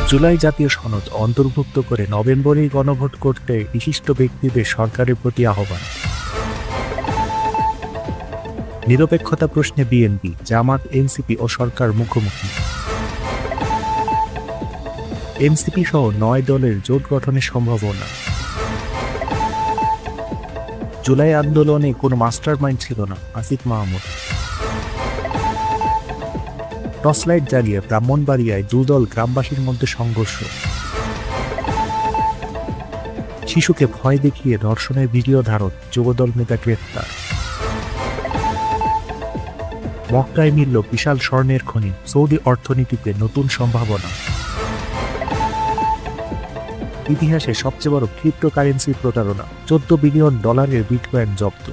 জুলাই জাতীয় সনদ অন্তর্ভুক্ত করে নভেম্বরেই গণভোট করতে বিশিষ্ট ব্যক্তিদের সরকারের প্রতি আহ্বান। নিরপেক্ষতা প্রশ্নে বিএনপি, জামাত, এনসিপি ও সরকার মুখোমুখি। এনসিপি সহ ৯ দলের জোট গঠনের সম্ভাবনা। জুলাই আন্দোলনে কোনো মাস্টার মাইন্ড ছিল না, আসিফ মাহমুদ। টর্চলাইট জ্বালিয়ে ব্রাহ্মণবাড়িয়ায় দুদল গ্রামবাসীর মধ্যে সংঘর্ষ। শিশুকে ভয় দেখিয়ে ধর্ষণের ভিডিও ধারণ, যুবদল নেতা গ্রেফতার। মক্কায় মিলল বিশাল স্বর্ণের খনি, সৌদি অর্থনীতিতে নতুন সম্ভাবনা। ইতিহাসে সবচেয়ে বড় ক্রিপ্টোকারেন্সি প্রতারণা, $14 বিলিয়ন বিটকয়েন জব্দ।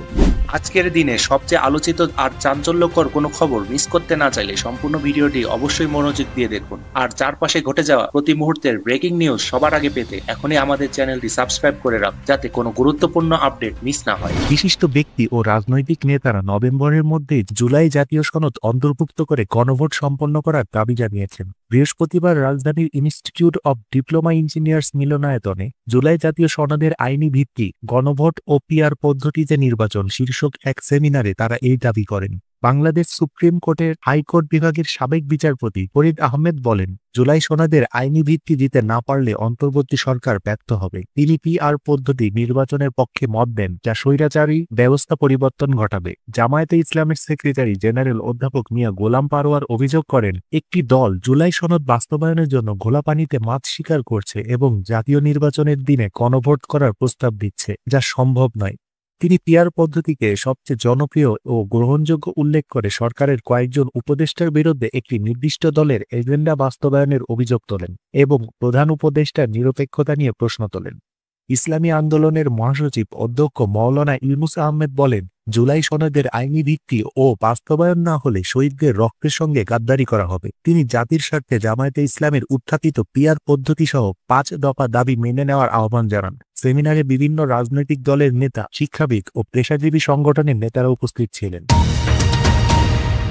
আজকের দিনে সবচেয়ে আলোচিত আর চাঞ্চল্যকর কোনো খবর মিস করতে না চাইলে সম্পূর্ণ ভিডিওটি অবশ্যই মনোযোগ দিয়ে দেখুন। আর চারপাশে ঘটে যাওয়া প্রতি মুহূর্তের ব্রেকিং নিউজ সবার আগে পেতে এখনই আমাদের চ্যানেলটি সাবস্ক্রাইব করে রাখুন, যাতে কোনো গুরুত্বপূর্ণ আপডেট মিস না হয়। বিশিষ্ট ব্যক্তি ও রাজনৈতিক নেতারা নভেম্বরের মধ্যে জুলাই জাতীয় সনদ অন্তর্ভুক্ত করে গণভোট সম্পন্ন করার দাবি জানিয়েছেন। বৃহস্পতিবার রাজধানীর ইনস্টিটিউট অব ডিপ্লোমা ইঞ্জিনিয়ার্স মিলনায়তনে জুলাই জাতীয় সনদের আইনি ভিত্তি, গণভোট ও পিআর পদ্ধতিতে নির্বাচন শীর্ষক এক সেমিনারে তারা এই দাবি করেন। বাংলাদেশ সুপ্রিম কোর্টের হাইকোর্ট বিভাগের সাবেক বিচারপতি ফরিদ আহমেদ বলেন, জুলাই সনদের আইনি ভিত্তি দিতে না পারলে অন্তর্বর্তী সরকার ব্যর্থ হবে। তিনি পিআর পদ্ধতি নির্বাচনের পক্ষে মত দেন, যা স্বৈরাচারী ব্যবস্থা পরিবর্তন ঘটাবে। জামায়াতে ইসলামের সেক্রেটারি জেনারেল অধ্যাপক মিয়া গোলাম পারোয়ার অভিযোগ করেন, একটি দল জুলাই সনদ বাস্তবায়নের জন্য ঘোলাপানিতে মাছ শিকার করছে এবং জাতীয় নির্বাচনের দিনে গণভোট করার প্রস্তাব দিচ্ছে, যা সম্ভব নয়। তিনি পিআর পদ্ধতিকে সবচেয়ে জনপ্রিয় ও গ্রহণযোগ্য উল্লেখ করে সরকারের কয়েকজন উপদেষ্টার বিরুদ্ধে একটি নির্দিষ্ট দলের এজেন্ডা বাস্তবায়নের অভিযোগ তোলেন এবং প্রধান উপদেষ্টার নিরপেক্ষতা নিয়ে প্রশ্ন তোলেন। ইসলামী আন্দোলনের মহাসচিব অধ্যক্ষ মাওলানা ইউনুস আহমেদ বলেন, জুলাই সনদের আইনি ভিত্তি ও বাস্তবায়ন না হলে শহীদদের রক্তের সঙ্গে গাদ্দারি করা হবে। তিনি জাতির স্বার্থে জামায়াতে ইসলামের উত্থাপিত পিআর পদ্ধতি সহ 5 দফা দাবি মেনে নেওয়ার আহ্বান জানান। সেমিনারে বিভিন্ন রাজনৈতিক দলের নেতা, শিক্ষাবিদ ও পেশাজীবী সংগঠনের নেতারা উপস্থিত ছিলেন।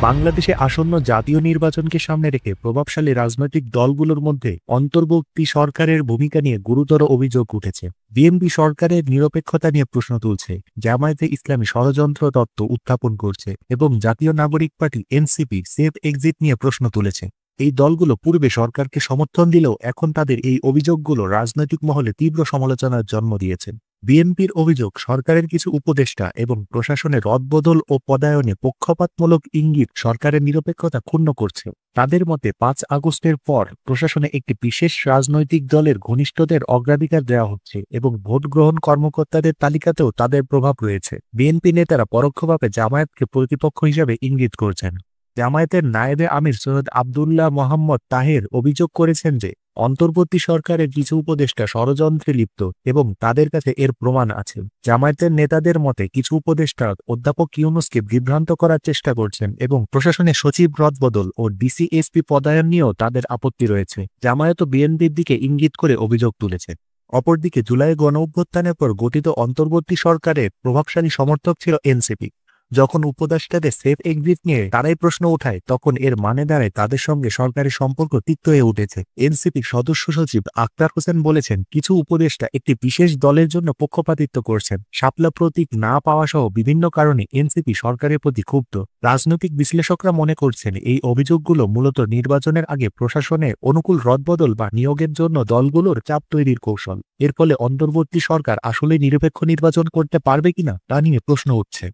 বাংলাদেশে আসন্ন জাতীয় নির্বাচনকে সামনে রেখে প্রভাবশালী রাজনৈতিক দলগুলোর মধ্যে অন্তর্বর্তী সরকারের ভূমিকা নিয়ে গুরুতর অভিযোগ উঠেছে। বিএনপি সরকারের নিরপেক্ষতা নিয়ে প্রশ্ন তুলছে, জামায়াতে ইসলামী ষড়যন্ত্র তত্ত্ব উত্থাপন করছে এবং জাতীয় নাগরিক পার্টি এনসিপি সেফ এক্সিট নিয়ে প্রশ্ন তুলেছে। এই দলগুলো পূর্বে সরকারকে সমর্থন দিলেও এখন তাদের এই অভিযোগগুলো রাজনৈতিক মহলে তীব্র সমালোচনার জন্ম দিয়েছে। বিএনপির অভিযোগ, সরকারের কিছু উপদেষ্টা এবং প্রশাসনের রদবদল ও পদায়নে পক্ষপাতমূলক ইঙ্গিত সরকারের নিরপেক্ষতা ক্ষুণ্ণ করছে। তাদের মতে 5 আগস্টের পর প্রশাসনে একটি বিশেষ রাজনৈতিক দলের ঘনিষ্ঠদের অগ্রাধিকার দেওয়া হচ্ছে এবং ভোট গ্রহণ কর্মকর্তাদের তালিকাতেও তাদের প্রভাব রয়েছে। বিএনপি নেতারা পরোক্ষভাবে জামায়াতকে প্রতিপক্ষ হিসাবে ইঙ্গিত করছেন। জামায়াতের নায়েবে আমির সৈয়দ আবদুল্লাহ মোহাম্মদ তাহের অভিযোগ করেছেন যে অন্তর্বর্তী সরকারের কিছু উপদেষ্টা ষড়যন্ত্রে লিপ্ত এবং তাদের কাছে এর প্রমাণ আছে। জামায়াতের নেতাদের মতে কিছু উপদেষ্টা অধ্যাপক ইউনুসকে বিভ্রান্ত করার চেষ্টা করছেন এবং প্রশাসনে সচিব রদবদল ও ডিসি-এসপি পদায়ন নিয়েও তাদের আপত্তি রয়েছে। জামায়াত ও বিএনপির দিকে ইঙ্গিত করে অভিযোগ তুলেছে। অপরদিকে জুলাই গণঅভ্যুত্থানের পর গঠিত অন্তর্বর্তী সরকারের প্রভাবশালী সমর্থক ছিল এনসিপি। যখন উপদেষ্টাদের সেফ এক্সিট নিয়ে তারাই প্রশ্ন ওঠায়, তখন এর মানে দাঁড়ায় তাদের সঙ্গে সরকারের সম্পর্ক তিক্ত হয়ে উঠেছে। এনসিপির সদস্য সচিব আক্তার হোসেন বলেছেন, কিছু উপদেষ্টা একটি বিশেষ দলের জন্য পক্ষপাতিত্ব করছেন। শাপলা প্রতীক না পাওয়া সহ বিভিন্ন কারণে এনসিপি সরকারের প্রতি ক্ষুব্ধ। রাজনৈতিক বিশ্লেষকরা মনে করছেন, এই অভিযোগগুলো মূলত নির্বাচনের আগে প্রশাসনে অনুকূল রদবদল বা নিয়োগের জন্য দলগুলোর চাপ তৈরির কৌশল। এর ফলে অন্তর্বর্তী সরকার আসলে নিরপেক্ষ নির্বাচন করতে পারবে কিনা তা নিয়ে প্রশ্ন উঠছে।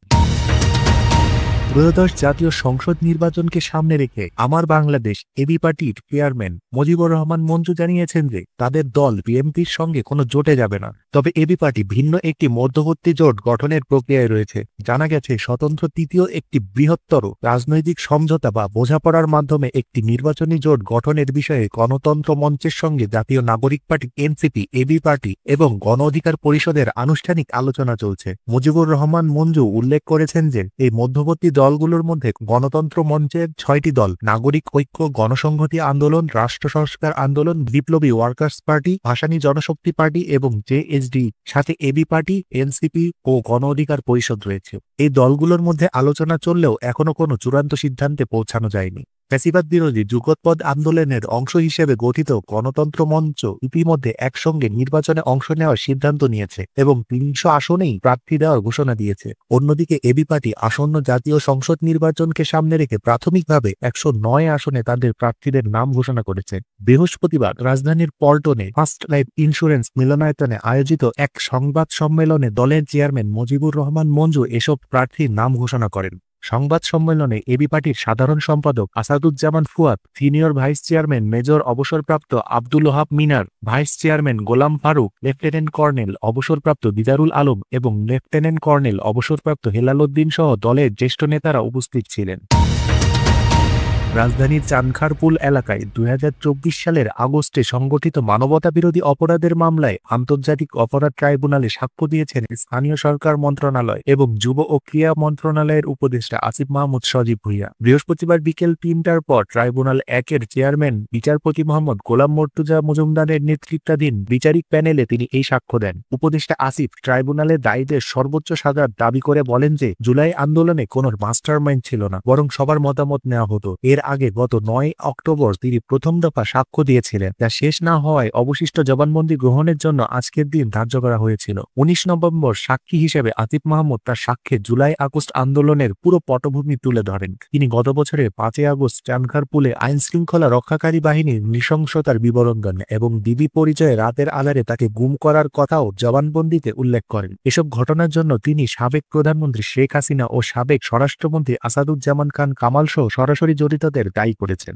ত্রয়োদশ জাতীয় সংসদ নির্বাচনকে সামনে রেখে আমার বাংলাদেশ এবি পার্টির চেয়ারম্যান মুজিবুর রহমান মঞ্জু জানিয়েছেন যে তাদের দল বিএনপির সঙ্গে কোনো জোটে যাবে না। তবে এবি পার্টি ভিন্ন একটি মধ্যবর্তী জোট গঠনের প্রক্রিয়ায় রয়েছে। জানা গেছে, স্বতন্ত্র তৃতীয় একটি বৃহত্তর রাজনৈতিক সমঝোতা বা বোঝাপড়ার মাধ্যমে একটি নির্বাচনী জোট গঠনের বিষয়ে গণতন্ত্র মঞ্চের সঙ্গে জাতীয় নাগরিক পার্টি এনসিপি, এবি পার্টি এবং গণ অধিকার পরিষদের আনুষ্ঠানিক আলোচনা চলছে। মুজিবুর রহমান মঞ্জু উল্লেখ করেছেন যে এই মধ্যবর্তী দলগুলোর মধ্যে গণতন্ত্র মঞ্চের 6টি দল, নাগরিক ঐক্য, গণসংহতি আন্দোলন, রাষ্ট্র সংস্কার আন্দোলন, বিপ্লবী ওয়ার্কার্স পার্টি, ভাসানী জনশক্তি পার্টি এবং জেএসডি, সাথে এবি পার্টি, এনসিপি ও গণ অধিকার পরিষদ রয়েছে। এই দলগুলোর মধ্যে আলোচনা চললেও এখনো কোনো চূড়ান্ত সিদ্ধান্তে পৌঁছানো যায়নি। ফ্যাসিবাদ বিরোধী যুগপৎ আন্দোলনের অংশ হিসেবে গঠিত গণতন্ত্র মঞ্চ ইতিমধ্যে একসঙ্গে নির্বাচনে অংশ নেওয়ার সিদ্ধান্ত নিয়েছে এবং ৩০০ আসনেই প্রার্থী দেওয়ার ঘোষণা দিয়েছে। অন্যদিকে এবি পার্টি আসন্ন জাতীয় সংসদ নির্বাচনকে সামনে রেখে প্রাথমিকভাবে ১০৯ আসনে তাদের প্রার্থীদের নাম ঘোষণা করেছে। বৃহস্পতিবার রাজধানীর পল্টনে ফার্স্ট লাইফ ইন্স্যুরেন্স মিলনায়তনে আয়োজিত এক সংবাদ সম্মেলনে দলের চেয়ারম্যান মুজিবুর রহমান মঞ্জু এসব প্রার্থীর নাম ঘোষণা করেন। সংবাদ সম্মেলনে এবি পার্টির সাধারণ সম্পাদক Asaduzzaman Fuad, senior vice chairman major অবসরপ্রাপ্ত আব্দুল ওহাব মিনার, vice chairman Golam Faruk, lieutenant colonel অবসরপ্রাপ্ত দিদারুল আলম এবং লেফটেন্যান্ট কর্নেল অবসরপ্রাপ্ত হেলাল উদ্দিন সহ দলের জ্যেষ্ঠ নেতারা উপস্থিত ছিলেন। রাজধানীর চানখারপুল এলাকায় ২০২৪ সালের আগস্টে সংগঠিত মানবতাবিরোধী অপরাধের মামলায় আন্তর্জাতিক অপরাধ ট্রাইব্যুনালে সাক্ষ্য দিয়েছেন স্থানীয় সরকার মন্ত্রণালয় এবং যুব ও ক্রীড়া মন্ত্রণালয়ের উপদেষ্টা আসিফ মাহমুদ সজীব ভুঁইয়া। বৃহস্পতিবার বিকেল ৩টার পর ট্রাইব্যুনাল ১-এর চেয়ারম্যান বিচারপতি মোহাম্মদ গোলাম মর্তুজা মজুমদারের নেতৃত্বাধীন বিচারিক প্যানেলে তিনি এই সাক্ষ্য দেন। উপদেষ্টা আসিফ ট্রাইব্যুনালের দায়ীদের সর্বোচ্চ সাজার দাবি করে বলেন যে জুলাই আন্দোলনে কোনো মাস্টারমাইন্ড ছিল না, বরং সবার মতামত নেওয়া হতো। এর আগে গত ৯ অক্টোবর তিনি প্রথম দফা সাক্ষ্য দিয়েছিলেন, যা শেষ না হওয়ায় অবশিষ্ট জবানবন্দি গ্রহণের জন্য আজকের দিন ধার্য করা হয়েছিল। ১৯ নভেম্বর সাক্ষী হিসেবে আসিফ মাহমুদ তার সাক্ষ্যে জুলাই আগস্ট আন্দোলনের পুরো পটভূমি তুলে ধরেন। তিনি গত বছরের ৫ই আগস্ট চানখারপুলে আইন শৃঙ্খলা রক্ষাকারী বাহিনীর নৃশংসতার বিবরণ দেন এবং ডিবি পরিচয়ে রাতের আধারে তাকে গুম করার কথাও জবানবন্দিতে উল্লেখ করেন। এসব ঘটনার জন্য তিনি সাবেক প্রধানমন্ত্রী শেখ হাসিনা ও সাবেক স্বরাষ্ট্রমন্ত্রী আসাদুজ্জামান খান কামাল সহ সরাসরি জড়িতদের দায়ী করেছেন।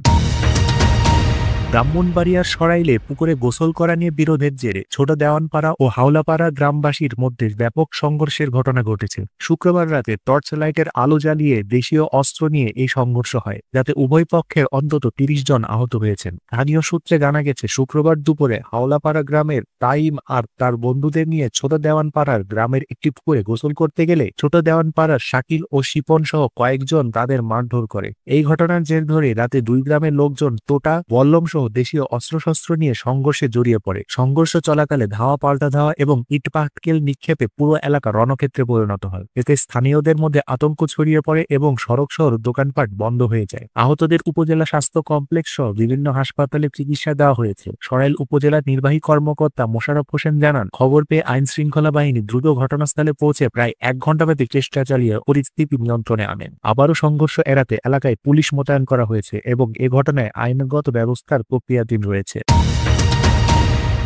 ব্রাহ্মণবাড়িয়ার সরাইলে পুকুরে গোসল করা নিয়ে বিরোধের জেরে ছোট দেওয়ানপাড়া ও হাওলাপাড়া গ্রামবাসীর মধ্যে ব্যাপক সংঘর্ষের ঘটনা ঘটেছে। শুক্রবার রাতে টর্চ লাইটের আলো জ্বালিয়ে দেশীয় অস্ত্র নিয়ে এই সংঘর্ষ হয়, যাতে উভয় পক্ষের অন্তত ৩০ জন আহত হয়েছেন। স্থানীয় সূত্রে জানা গেছে, শুক্রবার দুপুরে হাওলাপাড়া গ্রামের তাইম আর তার বন্ধুদের নিয়ে ছোট দেওয়ানপাড়ার গ্রামের একটি পুকুরে গোসল করতে গেলে ছোট দেওয়ানপাড়ার শাকিল ও শিপন সহ কয়েকজন তাদের মারধর করে। এই ঘটনার জের ধরে রাতে দুই গ্রামের লোকজন তোটা, বল্লম সহ দেশীয় অস্ত্রশস্ত্র নিয়ে সংঘর্ষে জড়িয়ে পড়ে। সংঘর্ষ চলাকালে ধাওয়া পাল্টা ধাওয়া এবং ইটপাটকেল নিক্ষেপে পুরো এলাকা রণক্ষেত্রে পরিণত হয়। এতে স্থানীয়দের মধ্যে আতঙ্ক ছড়িয়ে পড়ে এবং সড়ক শহর দোকানপাট বন্ধ হয়ে যায়। আহতদের উপজেলা স্বাস্থ্য কমপ্লেক্স সহ বিভিন্ন হাসপাতালে চিকিৎসা দেওয়া হয়েছে। সরাইল উপজেলা নির্বাহী কর্মকর্তা মোশাররফ হোসেন জানান, খবর পেয়ে আইন শৃঙ্খলা বাহিনী দ্রুত ঘটনাস্থলে পৌঁছে প্রায় ১ ঘণ্টাব্যাপী চেষ্টা চালিয়ে পরিস্থিতি নিয়ন্ত্রণে আনেন। আবারও সংঘর্ষ এড়াতে এলাকায় পুলিশ মোতায়েন করা হয়েছে এবং এ ঘটনায় আইনগত ব্যবস্থার প্রক্রিয়াধীন রয়েছে।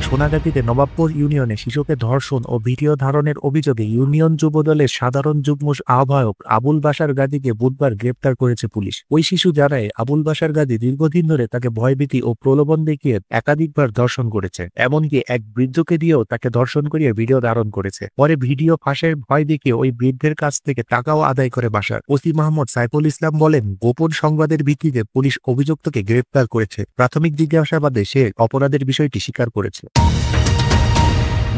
সোনাগাজীতে নবাবপুর ইউনিয়নে শিশুকে ধর্ষণ ও ভিডিও ধারণের অভিযোগে ইউনিয়ন যুবদলের সাধারণ যুগ্ম আহ্বায়ক আবুল বাশার গাজীকে বুধবার গ্রেপ্তার করেছে পুলিশ। ওই শিশু জানায়, আবুল বাশার গাজী দীর্ঘদিন ধরে তাকে ভয়ভীতি ও প্রলোভন দেখিয়ে একাধিকবার ধর্ষণ করেছে, এমনকি এক বৃদ্ধকে দিয়েও তাকে ধর্ষণ করিয়ে ভিডিও ধারণ করেছে। পরে ভিডিও ফাঁসের ভয় দেখিয়ে ওই বৃদ্ধের কাছ থেকে টাকাও আদায় করে বাশার। ওসি মোহাম্মদ সাইফুল ইসলাম বলেন, গোপন সংবাদের ভিত্তিতে পুলিশ অভিযুক্তকে গ্রেপ্তার করেছে। প্রাথমিক জিজ্ঞাসাবাদে সে অপরাধের বিষয়টি স্বীকার করেছে।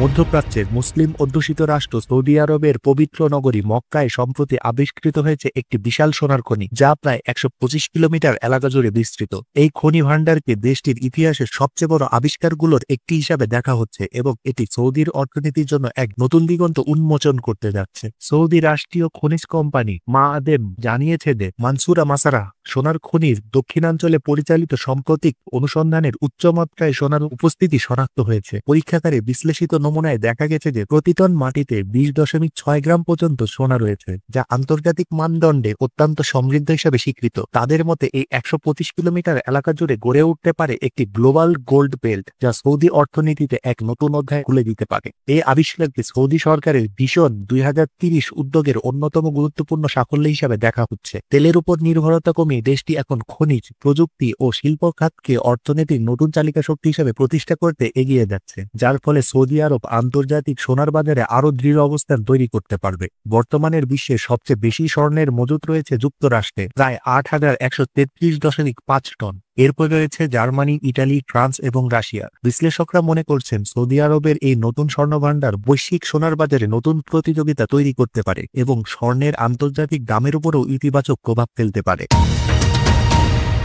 মধ্যপ্রাচ্যের মুসলিম অধ্যুষিত রাষ্ট্র সৌদি আরবের পবিত্র নগরী মক্কায় সম্প্রতি আবিষ্কৃত হয়েছে একটি বিশাল সোনার খনি, যা প্রায় ১২৫ কিলোমিটার এলাকা জুড়ে বিস্তৃত। এই খনি ভাণ্ডারকে দেশটির ইতিহাসের সবচেয়ে বড় আবিষ্কারগুলোর একটি হিসাবে দেখা হচ্ছে এবং এটি সৌদির অর্থনীতির জন্য এক নতুন দিগন্ত উন্মোচন করতে যাচ্ছে। সৌদি রাষ্ট্রীয় খনিজ কোম্পানি মাআদেন জানিয়েছে যে মানসুরা মাসারা সোনার খনির দক্ষিণাঞ্চলে পরিচালিত সাম্প্রতিক অনুসন্ধানের উচ্চমাত্রায় সোনার উপস্থিতি শনাক্ত হয়েছে। পরীক্ষাগারে বিশ্লেষিত নমুনায় দেখা গেছে যে প্রতি টন মাটিতে ২০.৬ গ্রাম পর্যন্ত সোনা রয়েছে, যা আন্তর্জাতিক মানদণ্ডে অত্যন্ত সমৃদ্ধ হিসেবে স্বীকৃত। তাদের মতে এই ১২৫ কিলোমিটার এলাকা জুড়ে গড়ে উঠতে পারে একটি গ্লোবাল গোল্ড বেল্ট, যা সৌদি অর্থনীতিতে এক নতুন অধ্যায় খুলে দিতে পারে। এই আবিষ্কারকে সৌদি সরকারের ভিশন ২০৩০ উদ্যোগের অন্যতম গুরুত্বপূর্ণ সাফল্য হিসাবে দেখা হচ্ছে। তেলের উপর নির্ভরতা কমিয়ে দেশটি এখন খনিজ, প্রযুক্তি ও শিল্প খাতকে অর্থনীতির নতুন চালিকা শক্তি হিসেবে প্রতিষ্ঠা করতে এগিয়ে যাচ্ছে, যার ফলে সৌদি আরব আন্তর্জাতিক সোনার বাজারে আরও দৃঢ় অবস্থান তৈরি করতে পারবে। বর্তমানের বিশ্বে সবচেয়ে বেশি স্বর্ণের মজুত রয়েছে যুক্তরাষ্ট্রে, প্রায় ৮,১৩৩.৫ টন। এরপর রয়েছে জার্মানি, ইটালি, ফ্রান্স এবং রাশিয়া। বিশ্লেষকরা মনে করছেন সৌদি আরবের এই নতুন স্বর্ণভাণ্ডার বৈশ্বিক সোনার বাজারে নতুন প্রতিযোগিতা তৈরি করতে পারে এবং স্বর্ণের আন্তর্জাতিক দামের উপরও ইতিবাচক প্রভাব ফেলতে পারে।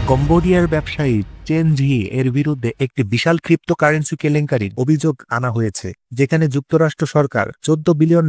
কম্বোডিয়ার ব্যবসায়ী চেন জি এর বিরুদ্ধে একটি বিশাল ক্রিপ্টোকারেন্সি কেলেঙ্কারির অভিযোগ আনা হয়েছে, যেখানে যুক্তরাষ্ট্র সরকার $14 বিলিয়ন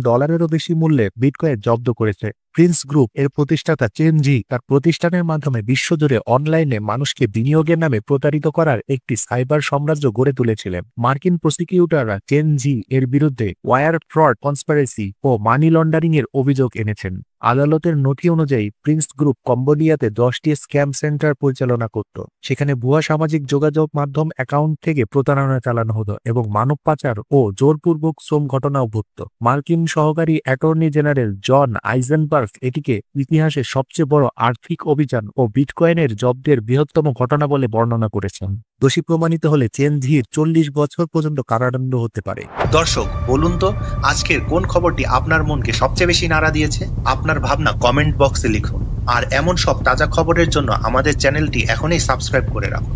বেশি মূল্যে বিটকয়েন জব্দ করেছে। প্রিন্স গ্রুপ এর প্রতিষ্ঠাতা চেন জি তার প্রতিষ্ঠানের মাধ্যমে বিশ্বজুড়ে অনলাইনে মানুষকে বিনিয়োগের নামে প্রতারিত করার একটি সাইবার সাম্রাজ্য গড়ে তুলেছিলেন। মার্কিন প্রসিকিউটররা চেন জি এর বিরুদ্ধে ওয়ার ফ্রড, কনস্পিরেসি ও মানি লন্ডারিং এর অভিযোগ এনেছেন। আদালতের নথি অনুযায়ী প্রিন্স গ্রুপ কম্বোডিয়াতে 10টি স্ক্যাম সেন্টার পরিচালনা করত। সেখানে ভুয়া সামাজিক যোগাযোগ মাধ্যম অ্যাকাউন্ট থেকে প্রতারণা চালানো হতো এবং মানব পাচার ও জোরপূর্বক শ্রম ঘটনাও ঘটত। মার্কিন সহকারী অ্যাটর্নি জেনারেল জন আইজেনবার্গ এটিকে ইতিহাসের সবচেয়ে বড় আর্থিক অভিযান ও বিটকয়েনের জব্দের বৃহত্তম ঘটনা বলে বর্ণনা করেছেন। দোষী প্রমাণিত হলে চেন জির 40 বছর পর্যন্ত কারাদণ্ড হতে পারে। দর্শক, বলুন তো আজকের কোন খবরটি আপনার মনকে সবচেয়ে বেশি নাড়া দিয়েছে? আপনার ভাবনা কমেন্ট বক্সে লিখুন। আর এমন সব তাজা খবরের জন্য আমাদের চ্যানেলটি এখনই সাবস্ক্রাইব করে রাখুন।